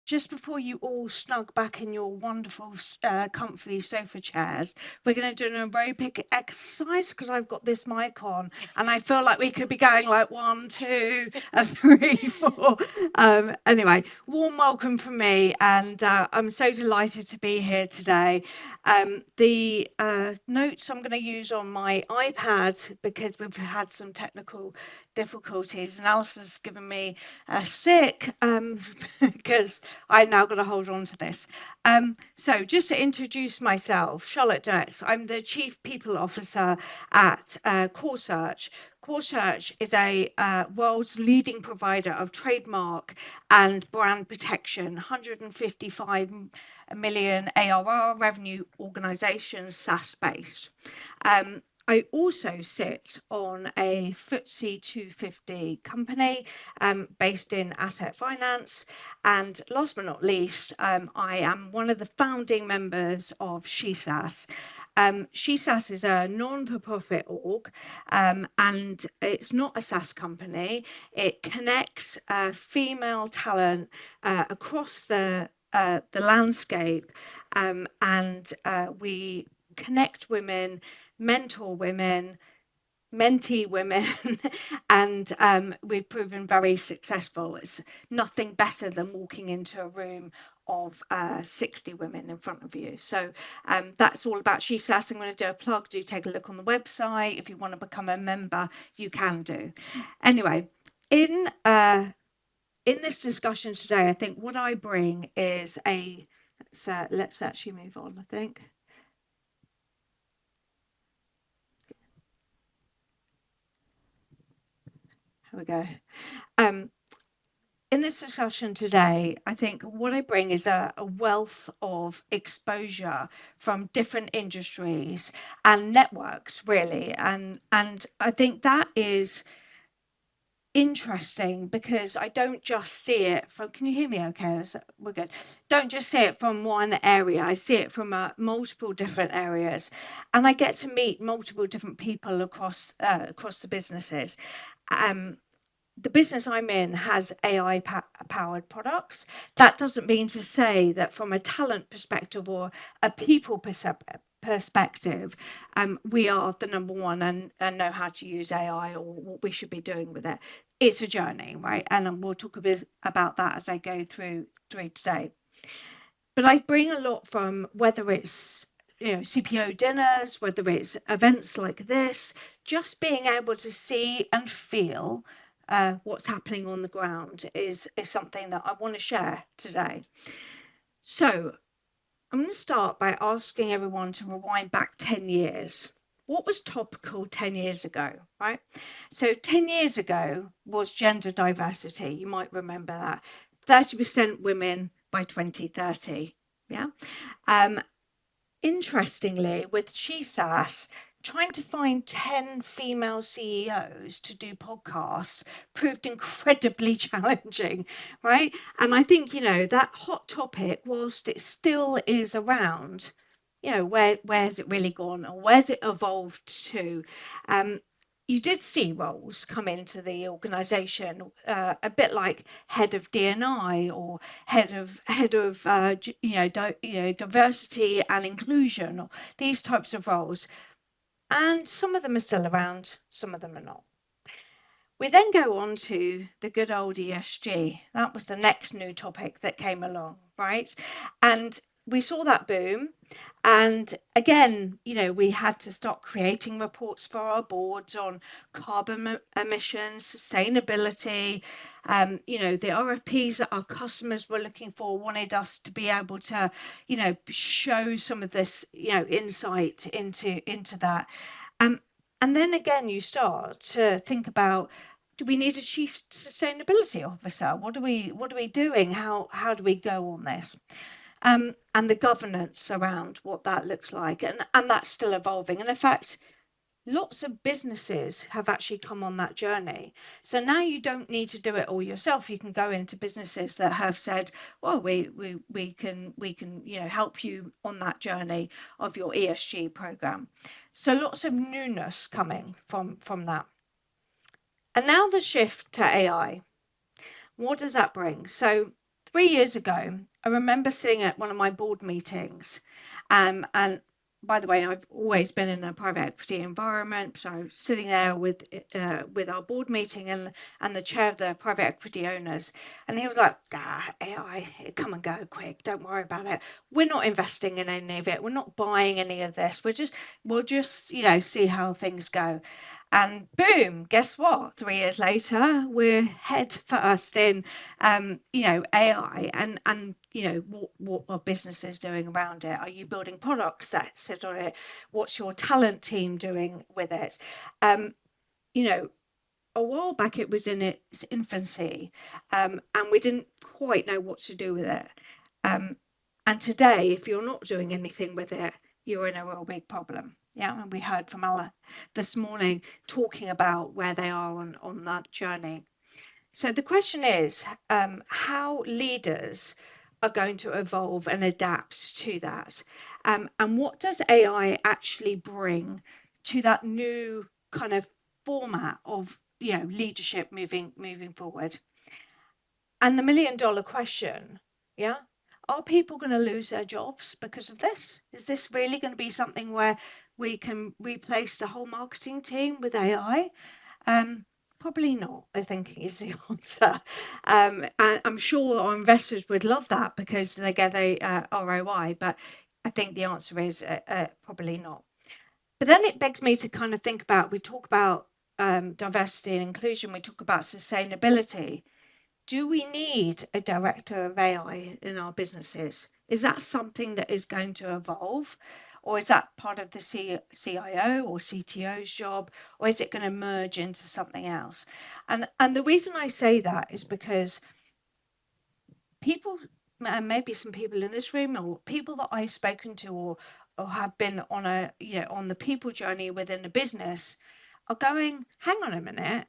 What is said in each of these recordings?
just before you all snug back in your wonderful, comfy sofa chairs, we're going to do an aerobic exercise because I've got this mic on and I feel like we could be going like 1, 2, and 3, 4. Anyway, warm welcome from me, and I'm so delighted to be here today. The notes I'm going to use on my iPad because we've had some technical difficulties, and Alistair's given me a sick because I'm now going to hold on to this. So just to introduce myself, Charlotte Metz, I'm the Chief People Officer at Corsearch. Corsearch is a world's leading provider of trademark and brand protection, 155 million ARR revenue organisation, SaaS-based. I also sit on a FTSE 250 company based in asset finance. And last but not least, I am one of the founding members of SheSAS. SheSAS is a non-for-profit org, and it's not a SaaS company. It connects female talent across the landscape, and we connect women, mentor women, mentee women, and we've proven very successful. It's nothing better than walking into a room of 60 women in front of you. So that's all about SheSAS. I'm going to do a plug. Do take a look on the website. If you want to become a member, you can do. Anyway, in this discussion today, I think what I bring is let's actually move on, I think. Here we go. In this discussion today, I think what I bring is a wealth of exposure from different industries and networks, really. And I think that is interesting because I don't just see it from, can you hear me okay? We're good. Don't just see it from one area. I see it from multiple different areas, and I get to meet multiple different people across the businesses. The business I'm in has AI powered products. That doesn't mean to say that from a talent perspective or a people perspective, we are the number one and know how to use AI or what we should be doing with it. It's a journey, right? And we'll talk a bit about that as I go through today. But I bring a lot from, whether it's CPO dinners, whether it's events like this, just being able to see and feel what's happening on the ground is something that I want to share today. So I'm going to start by asking everyone to rewind back 10 years. What was topical 10 years ago, right? So 10 years ago was gender diversity. You might remember that. 30% women by 2030. Yeah. Interestingly, with SheSAS, trying to find 10 female CEOs to do podcasts proved incredibly challenging, right? And I think, that hot topic, whilst it still is around, where's it really gone, or where's it evolved to? You did see roles come into the organisation, a bit like head of D&I or head of diversity and inclusion, or these types of roles, and some of them are still around, some of them are not. We then go on to the good old ESG. That was the next new topic that came along, right? And we saw that boom. And again, we had to start creating reports for our boards on carbon emissions, sustainability. The RFPs that our customers were looking for wanted us to be able to, show some of this, insight into that. And then again, you start to think about, do we need a chief sustainability officer? What are we doing? How do we go on this? And the governance around what that looks like, and that's still evolving. And in fact, lots of businesses have actually come on that journey. So now you don't need to do it all yourself. You can go into businesses that have said, well, we can help you on that journey of your ESG program. So lots of newness coming from that. And now the shift to AI. What does that bring? So 3 years ago, I remember sitting at one of my board meetings, and by the way, I've always been in a private equity environment. So I was sitting there with our board meeting and the chair of the private equity owners, and he was like, AI, come and go quick. Don't worry about it. We're not investing in any of it. We're not buying any of this. We'll just see how things go. And boom, guess what? 3 years later, we're head first in AI and what are businesses doing around it? Are you building product sets on it? What's your talent team doing with it? You know, a while back it was in its infancy, and we didn't quite know what to do with it. And today, if you're not doing anything with it, you're in a real big problem. Yeah, and we heard from Ella this morning talking about where they are on that journey. So the question is, how leaders are going to evolve and adapt to that, and what does AI actually bring to that new kind of format of leadership moving forward? And the $1 million question, yeah, are people going to lose their jobs because of this? Is this really going to be something where we can replace the whole marketing team with AI? Probably not, I think is the answer. And I'm sure our investors would love that because they get a ROI, but I think the answer is probably not. But then it begs me to kind of think about, we talk about diversity and inclusion, we talk about sustainability. Do we need a director of AI in our businesses? Is that something that is going to evolve? Or is that part of the CIO or CTO's job? Or is it going to merge into something else? And the reason I say that is because people, and maybe some people in this room or people that I've spoken to or have been on on the people journey within a business are going, hang on a minute,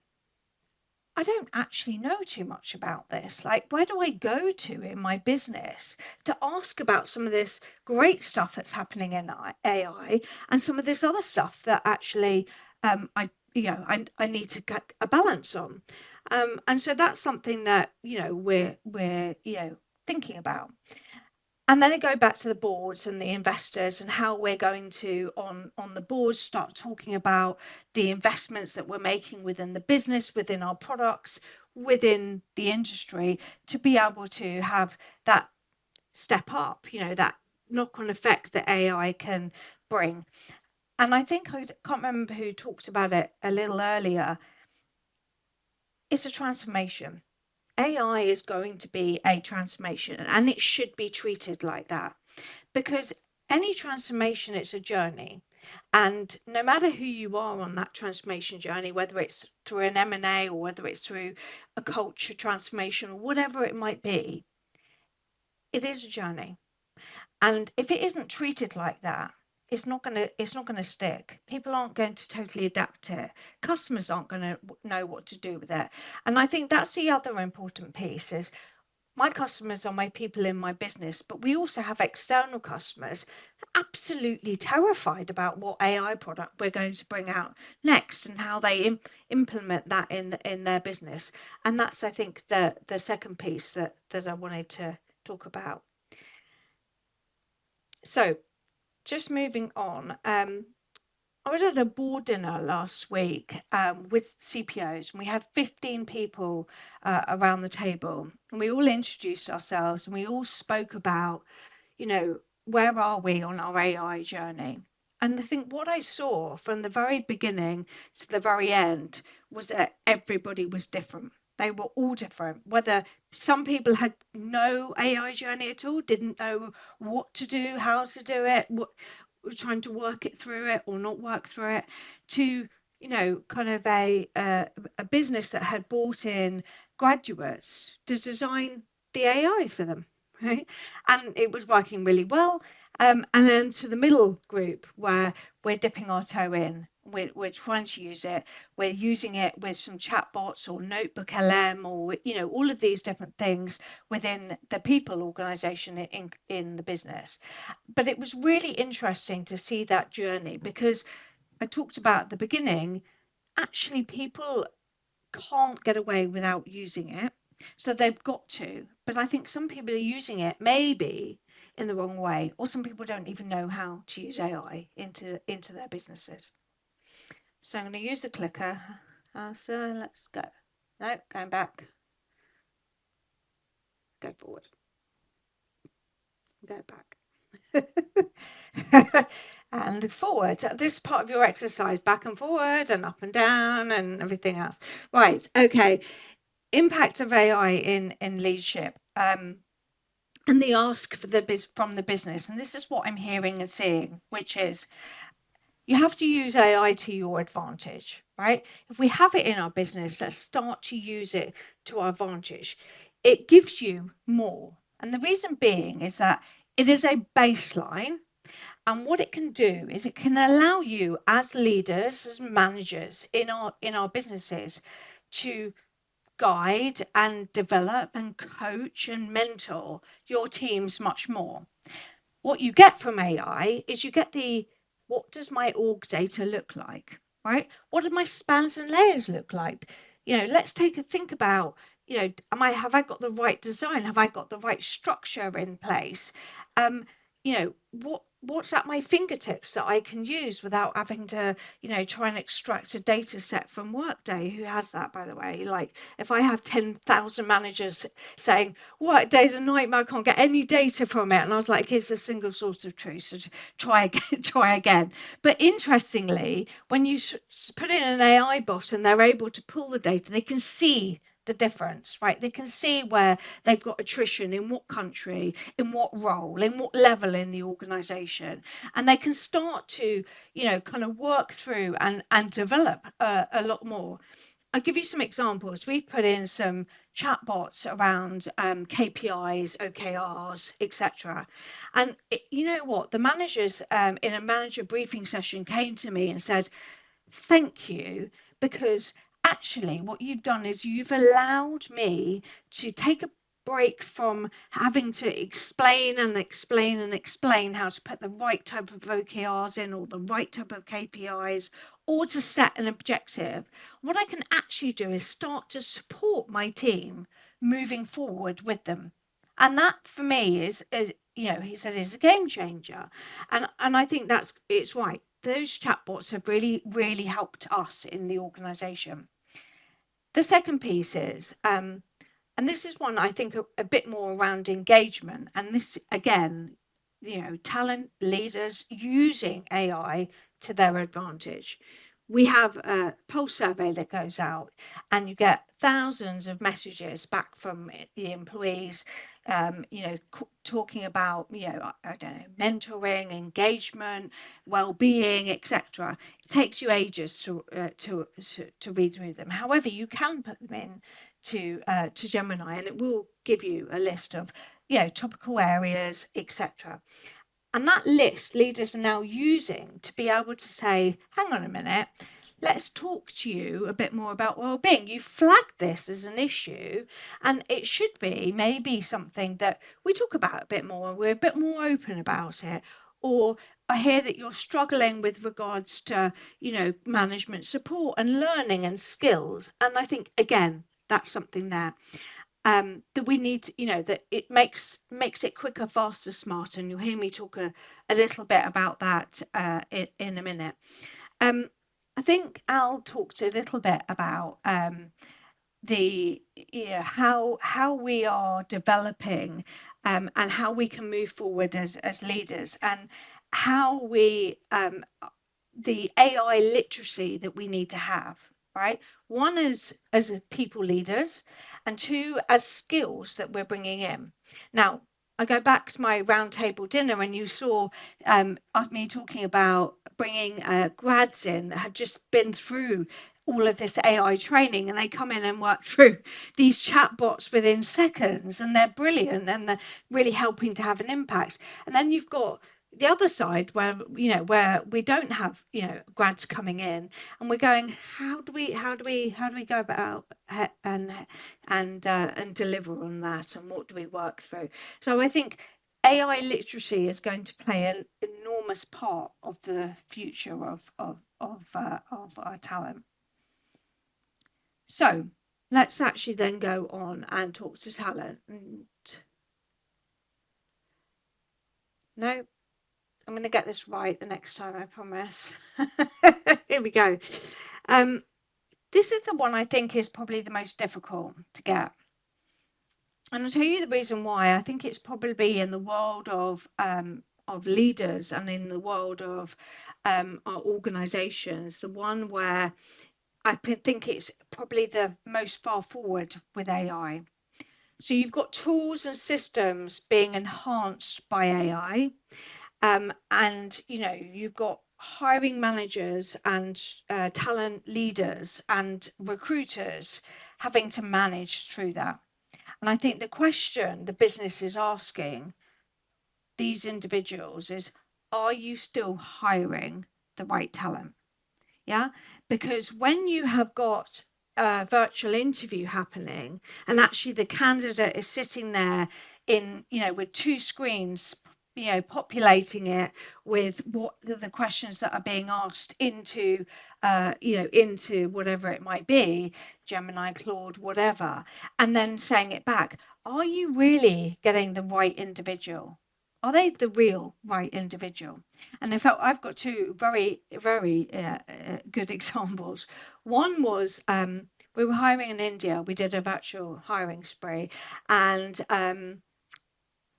I don't actually know too much about this. Like, where do I go to in my business to ask about some of this great stuff that's happening in AI and some of this other stuff that actually I need to get a balance on. And so that's something that we're thinking about. And then I go back to the boards and the investors and how we're going to, on the boards, start talking about the investments that we're making within the business, within our products, within the industry, to be able to have that step up, that knock-on effect that AI can bring. And I think, I can't remember who talked about it a little earlier, it's a transformation. AI is going to be a transformation, and it should be treated like that. Because any transformation, it's a journey. And no matter who you are on that transformation journey, whether it's through an M&A or whether it's through a culture transformation or whatever it might be, it is a journey. And if it isn't treated like that, it's not going to stick. People aren't going to totally adapt to it. Customers aren't going to know what to do with it. And I think that's the other important piece is, my customers are my people in my business, but we also have external customers absolutely terrified about what AI product we're going to bring out next and how they implement that in their business. And that's, I think, the second piece that I wanted to talk about. So just moving on, I was at a board dinner last week with CPOs, and we had 15 people around the table, and we all introduced ourselves and we all spoke about, where are we on our AI journey? And I think what I saw from the very beginning to the very end was that everybody was different. They were all different, whether some people had no AI journey at all, didn't know what to do, how to do it, trying to work it through it or not work through it, to kind of a business that had brought in graduates to design the AI for them, right? And it was working really well. And then to the middle group where we're dipping our toe in, we're trying to use it, we're using it with some chatbots or Notebook LM or all of these different things within the people organization in the business. But it was really interesting to see that journey, because I talked about at the beginning, actually people can't get away without using it. So they've got to. But I think some people are using it maybe in the wrong way, or some people don't even know how to use AI into their businesses. So I'm going to use the clicker. So let's go. No, going back. Go forward. Go back. And forward. This part of your exercise, back and forward and up and down and everything else. Right. Okay. Impact of AI in leadership. And the ask for from the business. And this is what I'm hearing and seeing, which is you have to use AI to your advantage, right? If we have it in our business, let's start to use it to our advantage. It gives you more. And the reason being is that it is a baseline. And what it can do is it can allow you as leaders, as managers in our businesses to guide and develop and coach and mentor your teams much more. What you get from AI is you get what does my org data look like, right? What do my spans and layers look like? Let's take a think about, have I got the right design? Have I got the right structure in place? What's at my fingertips that I can use without having to, try and extract a data set from Workday? Who has that, by the way? Like, if I have 10,000 managers saying, Workday's a nightmare, I can't get any data from it. And I was like, here's a single source of truth. So try again, try again. But interestingly, when you put in an AI bot and they're able to pull the data, they can see the difference, right? They can see where they've got attrition, in what country, in what role, in what level in the organization. And they can start to, kind of work through and develop a lot more. I'll give you some examples. We've put in some chatbots around KPIs, OKRs, etc. And you know what? The managers in a manager briefing session came to me and said, thank you, because actually what you've done is you've allowed me to take a break from having to explain and explain and explain how to put the right type of OKRs in or the right type of KPIs or to set an objective. What I can actually do is start to support my team moving forward with them. And that for me is he said, is a game changer. And I think it's right. Those chatbots have really, really helped us in the organization. The second piece is, and this is one I think a bit more around engagement. And this, again, talent leaders using AI to their advantage. We have a pulse survey that goes out and you get thousands of messages back from the employees, talking about, I don't know, mentoring, engagement, well-being, etc. It takes you ages to read through them. However, you can put them in to Gemini and it will give you a list of, topical areas, etc. And that list leaders are now using to be able to say, hang on a minute, let's talk to you a bit more about well-being. You flagged this as an issue and it should be maybe something that we talk about a bit more. We're a bit more open about it. Or I hear that you're struggling with regards to, management support and learning and skills. And I think, again, that's something there. That we need, that it makes it quicker, faster, smarter. And you'll hear me talk a little bit about that in a minute. I think Al talked a little bit about the how we are developing and how we can move forward as leaders and how we the AI literacy that we need to have, right? One is as a people leaders, and two as skills that we're bringing in. Now, I go back to my roundtable dinner, and you saw me talking about bringing grads in that had just been through all of this AI training, and they come in and work through these chatbots within seconds, and they're brilliant, and they're really helping to have an impact. And then you've got the other side where where we don't have grads coming in and we're going, how do we go about and deliver on that, and what do we work through? So I think AI literacy is going to play an enormous part of the future of our talent. So let's actually then go on and talk to talent. No, I'm going to get this right the next time, I promise. Here we go. This is the one I think is probably the most difficult to get. And I'll tell you the reason why. I think it's probably in the world of leaders and in the world of our organizations, the one where I think it's probably the most far forward with AI. So you've got tools and systems being enhanced by AI, and you've got hiring managers and talent leaders and recruiters having to manage through that. And I think the question the business is asking these individuals is, are you still hiring the right talent? Yeah, because when you have got a virtual interview happening and actually the candidate is sitting there with two screens, populating it with what the questions that are being asked into whatever it might be, Gemini, Claude, whatever, and then saying it back, are you really getting the right individual? Are they the real right individual? And in fact, I've got two very, very good examples. One was we were hiring in India. We did a virtual hiring spree, and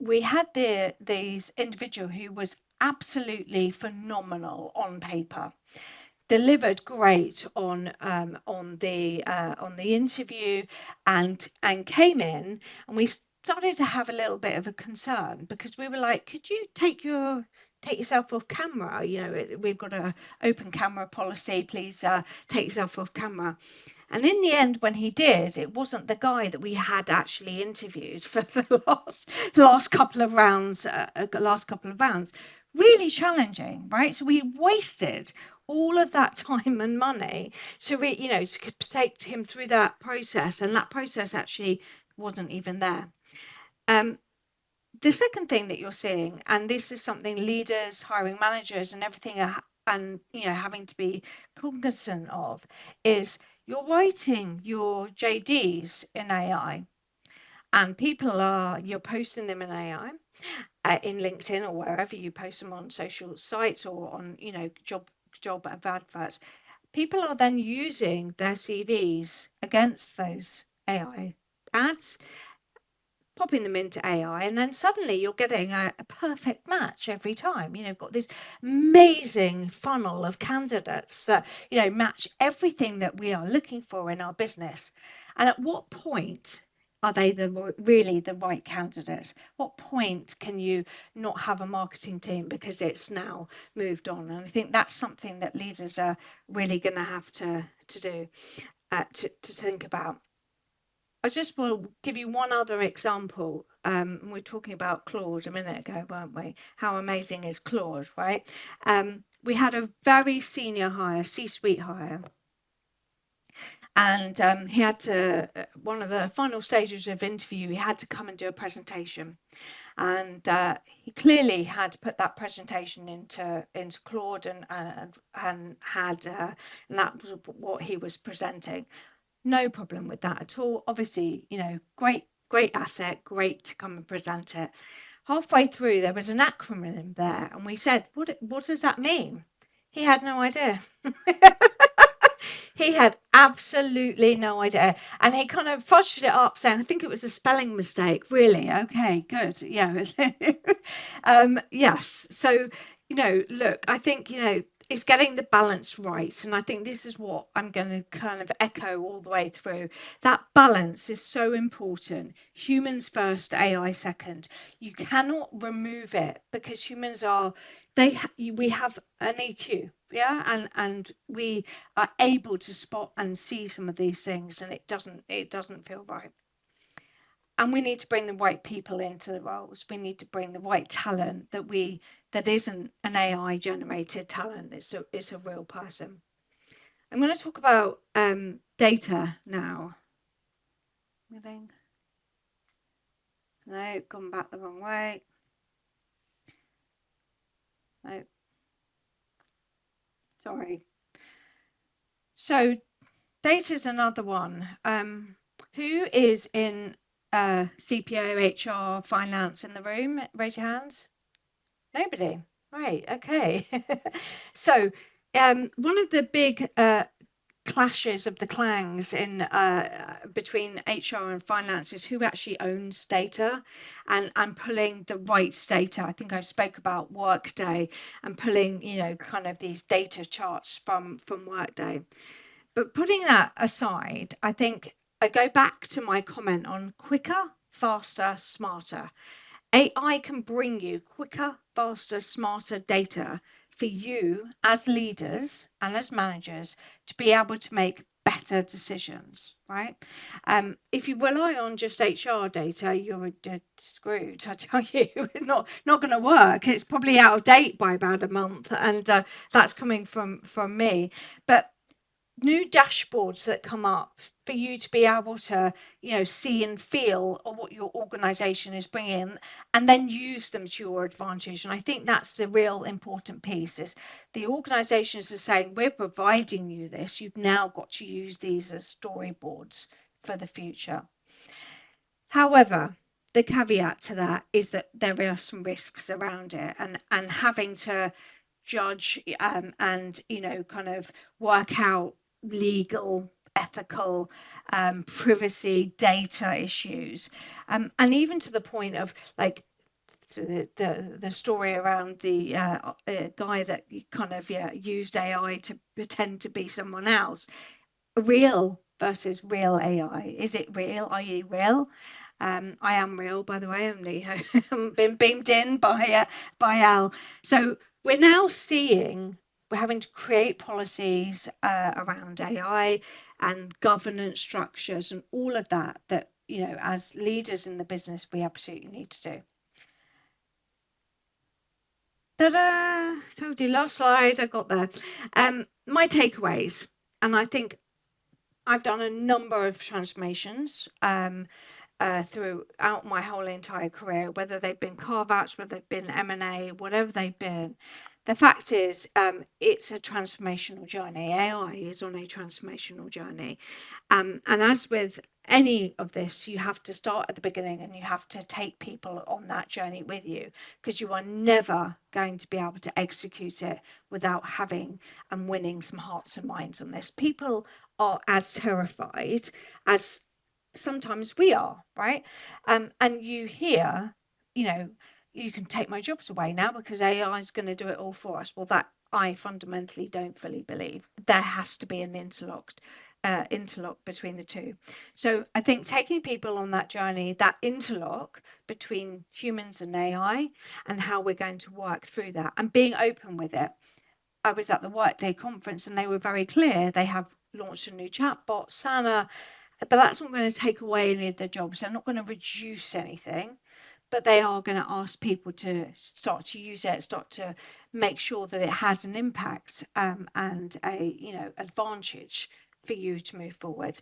we had this individual who was absolutely phenomenal on paper, delivered great on the interview, and came in, and we started to have a little bit of a concern because we were like, could you take yourself off camera? We've got a open camera policy. Please take yourself off camera. And in the end, when he did, it wasn't the guy that we had actually interviewed for the last couple of rounds. Really challenging, right? So we wasted all of that time and money to take him through that process, and that process actually wasn't even there. The second thing that you're seeing, and this is something leaders, hiring managers, and everything having to be cognizant of, is you're writing your JDs in AI, and you're posting them in AI, in LinkedIn or wherever you post them, on social sites or on job adverts. People are then using their CVs against those AI ads, popping them into AI, and then suddenly you're getting a perfect match every time. You've got this amazing funnel of candidates that match everything that we are looking for in our business. And at what point are they really the right candidates? What point can you not have a marketing team because it's now moved on? And I think that's something that leaders are really going to have to do, to think about. I just will give you one other example. We were talking about Claude a minute ago, weren't we? How amazing is Claude, right? We had a very senior hire, C-suite hire, and he had to, one of the final stages of interview, he had to come and do a presentation. And he clearly had put that presentation into Claude, and that was what he was presenting. No problem with that at all. Obviously, great asset, great to come and present it. Halfway through, there was an acronym there, and we said, what does that mean? He had no idea. He had absolutely no idea. And he kind of fudged it up, saying, I think it was a spelling mistake. Really? Okay, good. Yeah. Yes. So, look, I think, it's getting the balance right. And I think this is what I'm going to kind of echo all the way through. That balance is so important. Humans first, AI second. You cannot remove it, because humans we have an EQ, yeah, and we are able to spot and see some of these things, and it doesn't feel right. And we need to bring the right people into the roles. We need to bring the right talent that isn't an AI generated talent. It's a real person. I'm going to talk about data now. No, gone back the wrong way. No. Sorry. So Data's another one. Who is in CPO, HR, finance in the room? Raise your hands. Nobody. Right. Okay. So, one of the big clashes of the clangs in between HR and finance is who actually owns data and pulling the right data. I think I spoke about Workday and pulling, kind of these data charts from Workday. But putting that aside, I think I go back to my comment on quicker, faster, smarter. AI can bring you quicker, faster, smarter data for you as leaders and as managers to be able to make better decisions, right? If you rely on just HR data, you're screwed. I tell you, it's not going to work. It's probably out of date by about a month, and that's coming from me. But new dashboards that come up for you to be able to, see and feel what your organization is bringing and then use them to your advantage. And I think that's the real important piece is the organizations are saying, we're providing you this. You've now got to use these as storyboards for the future. However, the caveat to that is that there are some risks around it and having to judge and, kind of work out legal, ethical, privacy, data issues, and even to the point of like the story around the guy that kind of used AI to pretend to be someone else. Real versus real AI. Is it real? Are you real? I am real, by the way. I'm been beamed in by Al. So we're now seeing we're having to create policies around AI and governance structures and all of that as leaders in the business we absolutely need to do. Ta-da! Told you, last slide. I got there. My takeaways, and I think I've done a number of transformations throughout my whole entire career, whether they've been carve-outs, whether they've been M&A, whatever they've been. The fact is, it's a transformational journey. AI is on a transformational journey. And as with any of this, you have to start at the beginning and you have to take people on that journey with you, because you are never going to be able to execute it without having and winning some hearts and minds on this. People are as terrified as sometimes we are, right? And you hear, you can take my jobs away now because AI is going to do it all for us. Well, that I fundamentally don't fully believe. There has to be an interlock between the two. So I think taking people on that journey, that interlock between humans and AI, and how we're going to work through that and being open with it. I was at the Workday conference and they were very clear. They have launched a new chatbot, Sana, but that's not going to take away any of their jobs. They're not going to reduce anything, but they are going to ask people to start to use it, start to make sure that it has an impact and a advantage for you to move forward.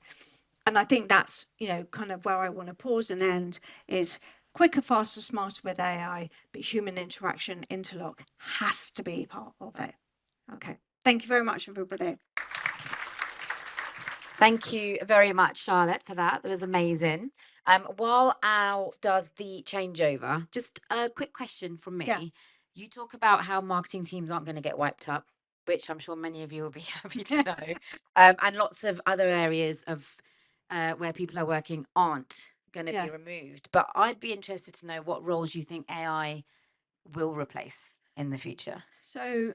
And I think that's kind of where I want to pause and end is quicker, faster, smarter with AI, but human interaction interlock has to be part of it. Okay, thank you very much, everybody. Thank you very much, Charlotte, for that. That was amazing. While Al does the changeover, just a quick question from me. Yeah. You talk about how marketing teams aren't going to get wiped up, which I'm sure many of you will be happy to know, and lots of other areas of where people are working aren't going to be removed. But I'd be interested to know what roles you think AI will replace in the future. So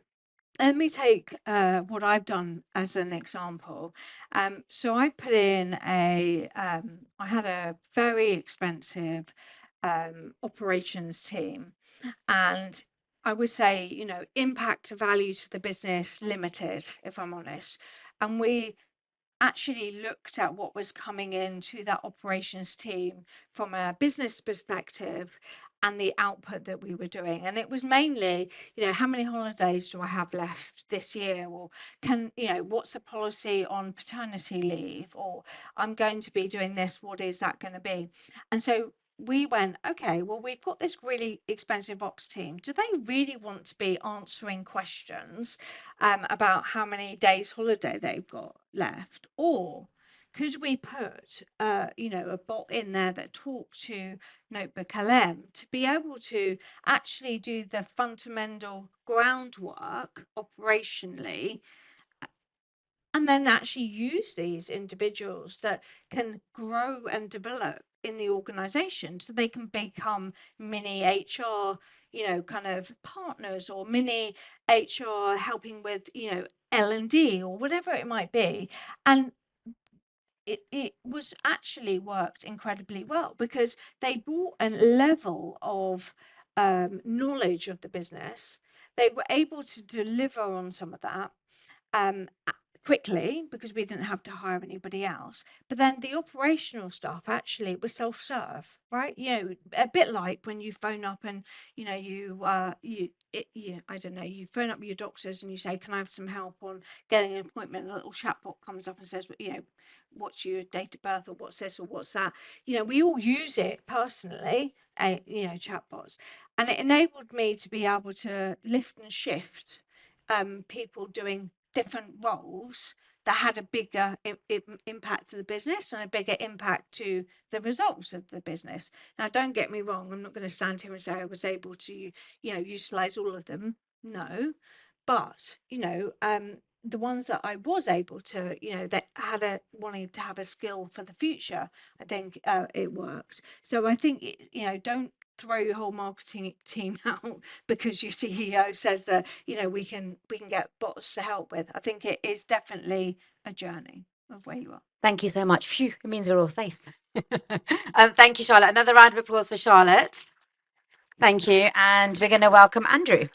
let me take what I've done as an example. So I put in I had a very expensive operations team, and I would say, impact to value to the business limited, if I'm honest. And we actually looked at what was coming into that operations team from a business perspective and the output that we were doing. And it was mainly, how many holidays do I have left this year? Or what's the policy on paternity leave? Or I'm going to be doing this, what is that going to be? And so we went, okay, well, we've got this really expensive ops team. Do they really want to be answering questions about how many days holiday they've got left? Or could we put, a bot in there that talks to Notebook LM to be able to actually do the fundamental groundwork operationally, and then actually use these individuals that can grow and develop in the organization so they can become mini HR, kind of partners, or mini HR helping with, L&D or whatever it might be. And it was actually worked incredibly well because they brought a level of knowledge of the business. They were able to deliver on some of that quickly because we didn't have to hire anybody else. But then the operational stuff actually was self-serve, right? A bit like when you phone up and I don't know, you phone up your doctors and you say, "Can I have some help on getting an appointment?" And a little chatbot comes up and says, "What's your date of birth, or what's this or what's that?" We all use it personally, chatbots, and it enabled me to be able to lift and shift people doing different roles that had a bigger impact to the business and a bigger impact to the results of the business. Now, don't get me wrong, I'm not going to stand here and say I was able to, utilize all of them. No, but the ones that I was able to, that had wanting to have a skill for the future, I think it worked. So I think don't throw your whole marketing team out because your CEO says that we can get bots to help with. I think it is definitely a journey of where you are. Thank you so much. Phew, it means we're all safe. Thank you, Charlotte. Another round of applause for Charlotte. Thank you. And we're going to welcome Andrew.